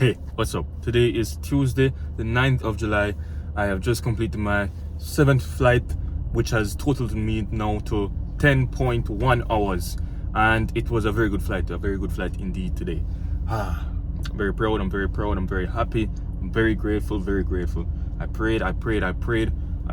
Hey, what's up? Today is Tuesday, the 9th of July. I have just completed my 7th flight, which has totaled me now to 10.1 hours. And it was a very good flight indeed today. I'm very proud, I'm very happy, I'm very grateful. I prayed. I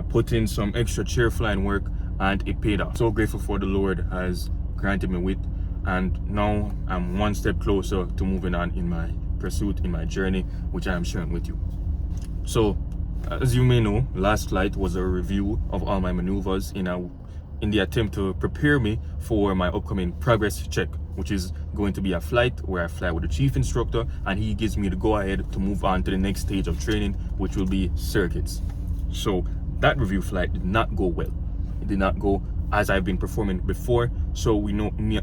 put in some extra chair flying work and it paid off. So grateful for the Lord has granted me with, and now I'm one step closer to moving on in my pursuit, in my journey, which I am sharing with you. So as you may know, last flight was a review of all my maneuvers in the attempt to prepare me for my upcoming progress check, which is going to be a flight where I fly with the chief instructor and he gives me the go ahead to move on to the next stage of training, which will be circuits. So that review flight did not go well. It did not go as I've been performing before. So we know, me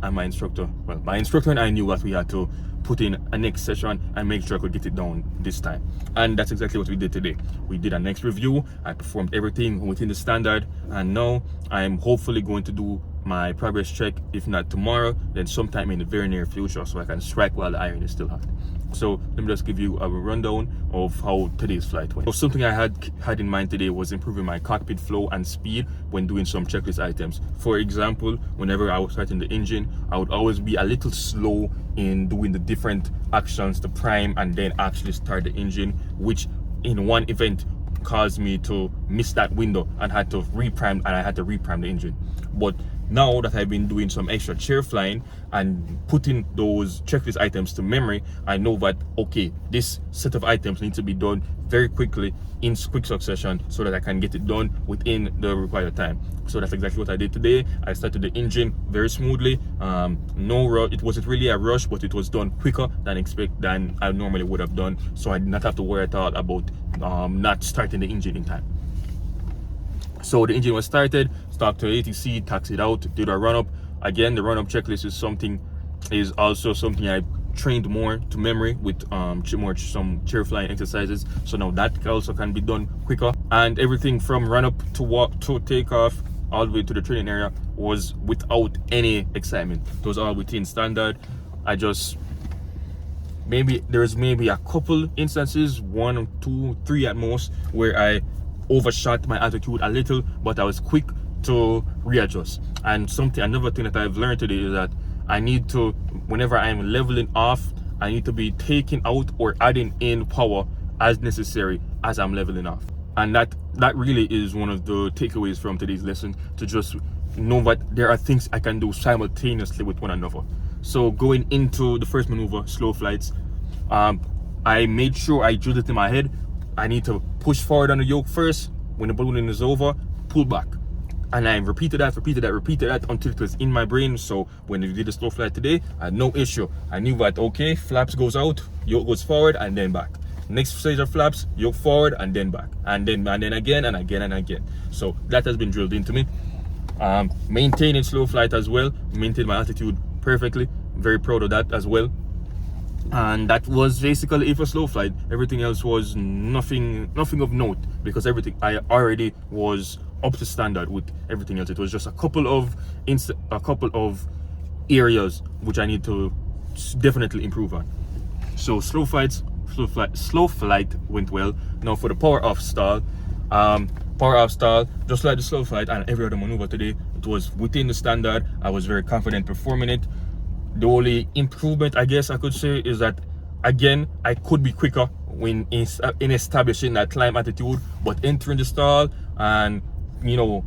and my instructor and I knew that we had to put in a next session and make sure I could get it down this time. And that's exactly what we did today. We did a next review. I performed everything within the standard, and now I'm hopefully going to do my progress check, if not tomorrow, then sometime in the very near future, so I can strike while the iron is still hot. So let me just give you a rundown of how today's flight went. So something I had in mind today was improving my cockpit flow and speed when doing some checklist items. For example, whenever I was starting the engine, I would always be a little slow in doing the different actions to prime and then actually start the engine, which in one event caused me to miss that window and I had to reprime the engine. But now that I've been doing some extra chair flying and putting those checklist items to memory, I know that, okay, this set of items need to be done very quickly in quick succession so that I can get it done within the required time. So that's exactly what I did today. I started the engine very smoothly. No rush. It wasn't really a rush, but it was done quicker than I normally would have done. So I did not have to worry at all about not starting the engine in time. So the engine was started, stopped to ATC, taxied out, did a run-up. Again, the run-up checklist is also something I trained more to memory with some chair flying exercises. So now that also can be done quicker. And everything from run-up to walk to take off all the way to the training area was without any excitement. It was all within standard. There's maybe a couple instances, 1, 2, 3 at most, where I overshot my altitude a little, but I was quick to readjust. And another thing that I've learned today is that I need to, whenever I'm leveling off, I need to be taking out or adding in power as necessary as I'm leveling off. And that really is one of the takeaways from today's lesson, to just know that there are things I can do simultaneously with one another. So going into the first maneuver, slow flights, I made sure I drilled it in my head. I need to push forward on the yoke first. When the ballooning is over, pull back. And I repeated that until it was in my brain. So when we did the slow flight today, I had no issue. I knew that, okay, flaps goes out, yoke goes forward and then back. Next stage of flaps, yoke forward and then back. And then again and again. So that has been drilled into me. Maintaining slow flight as well, maintained my altitude perfectly. Very proud of that as well. And that was basically it for slow flight. Everything else was nothing of note, because everything I already was up to standard with everything else. It was just a couple of areas which I need to definitely improve on. So slow flight went well. Now for the power off stall, just like the slow flight and every other maneuver today, it was within the standard. I was very confident performing it. The only improvement, I guess I could say, is that again I could be quicker in establishing that climb attitude, but entering the stall and, you know,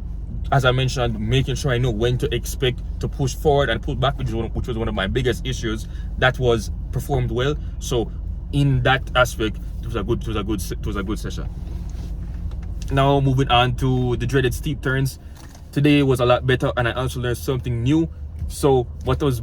as I mentioned, making sure I know when to expect to push forward and pull back, which was one of my biggest issues, that was performed well. So in that aspect, it was a good session. Now moving on to the dreaded steep turns. Today was a lot better, and I also learned something new. So what was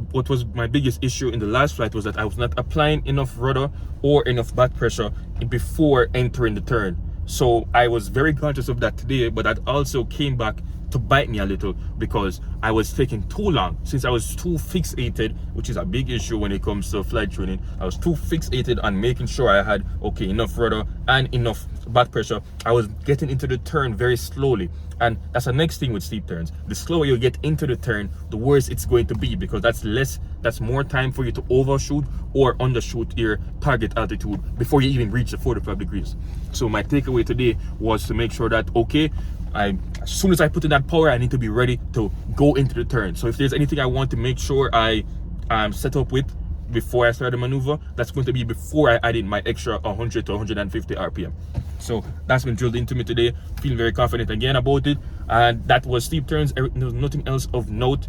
my biggest issue in the last flight was that I was not applying enough rudder or enough back pressure before entering the turn. So I was very conscious of that today, but that also came back to bite me a little, because I was taking too long. Since I was too fixated, which is a big issue when it comes to flight training, I was too fixated on making sure I had enough rudder and enough back pressure, I was getting into the turn very slowly. And that's the next thing with steep turns. The slower you get into the turn, the worse it's going to be, because that's more time for you to overshoot or undershoot your target altitude before you even reach the 45 degrees. So my takeaway today was to make sure that, okay, as soon as I put in that power, I need to be ready to go into the turn. So if there's anything I want to make sure I am set up with before I start the maneuver, that's going to be before I add in my extra 100 to 150 RPM. So that's been drilled into me today. Feeling very confident again about it. And that was steep turns. There was nothing else of note.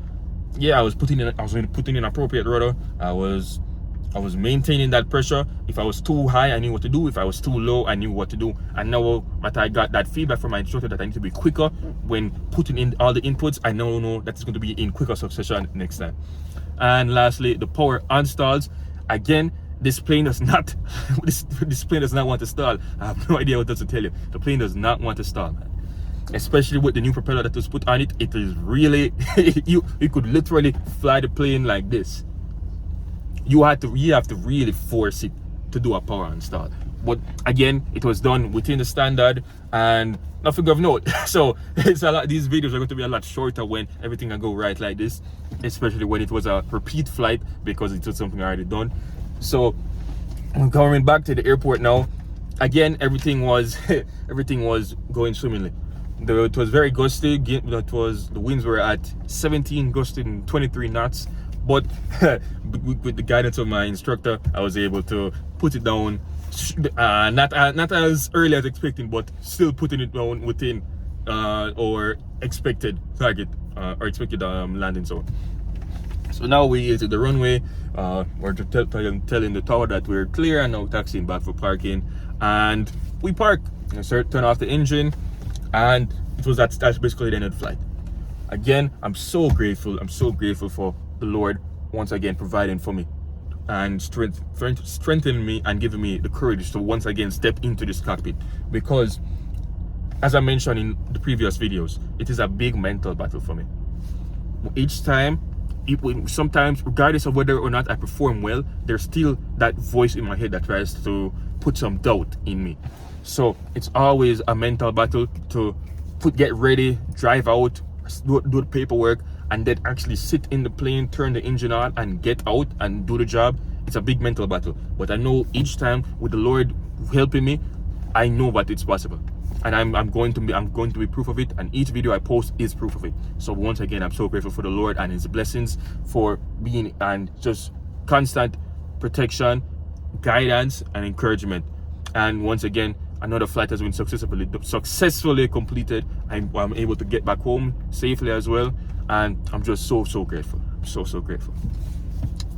Yeah, I was putting in appropriate rudder. I was maintaining that pressure. If I was too high, I knew what to do. If I was too low, I knew what to do. And now that I got that feedback from my instructor that I need to be quicker when putting in all the inputs, I now know that it's going to be in quicker succession next time. And lastly, the power on stalls. Again, this plane does not this plane does not want to stall. I have no idea what else to tell you. The plane does not want to stall, man. Especially with the new propeller that was put on it. It is really you could literally fly the plane like this. You have to really force it to do a power on stall. But again, it was done within the standard and nothing of note. So it's a lot. These videos are going to be a lot shorter when everything can go right like this, especially when it was a repeat flight, because it was something I already done. So I'm coming back to the airport now. Again, everything was going swimmly. It was very gusty. The winds were at 17 gusting 23 knots. But with the guidance of my instructor, I was able to put it down, not as early as expecting, but still putting it down within or expected target or expected landing zone. So now we is at the runway. We're telling the tower that we're clear, and now taxiing back for parking. And we park. Turn off the engine, and that's basically the end of the flight. Again, I'm so grateful. I'm so grateful for the Lord once again providing for me and strengthening me and giving me the courage to once again step into this cockpit, because as I mentioned in the previous videos, it is a big mental battle for me. Each time, sometimes regardless of whether or not I perform well, there's still that voice in my head that tries to put some doubt in me. So it's always a mental battle to get ready, drive out, do the paperwork, and then actually sit in the plane, turn the engine on, and get out and do the job. It's a big mental battle, but I know each time with the Lord helping me, I know that it's possible, and I'm going to be proof of it. And each video I post is proof of it. So once again, I'm so grateful for the Lord and His blessings for being and just constant protection, guidance, and encouragement. And once again, another flight has been successfully completed. I'm able to get back home safely as well, and I'm just so grateful. So grateful.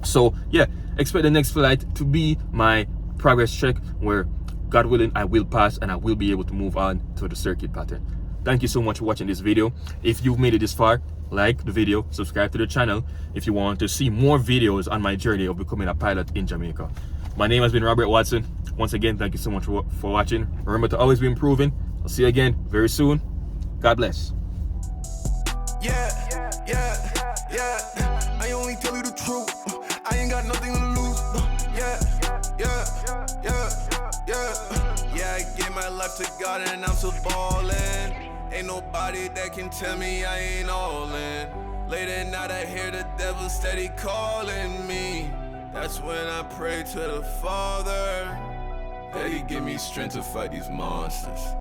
So yeah, expect the next flight to be my progress check, where God willing I will pass and I will be able to move on to the circuit pattern. Thank you so much for watching this video. If you've made it this far, like the video, subscribe to the channel if you want to see more videos on my journey of becoming a pilot in Jamaica. My name has been Robert Watson. Once again, thank you so much for watching. Remember to always be improving. I'll see you again very soon. God bless. Yeah. I only tell you the truth. I ain't got nothing to lose. Yeah, I gave my life to God and I'm still ballin'. Ain't nobody that can tell me I ain't all in. Late at night I hear the devil steady calling me. That's when I pray to the Father that He give me strength to fight these monsters.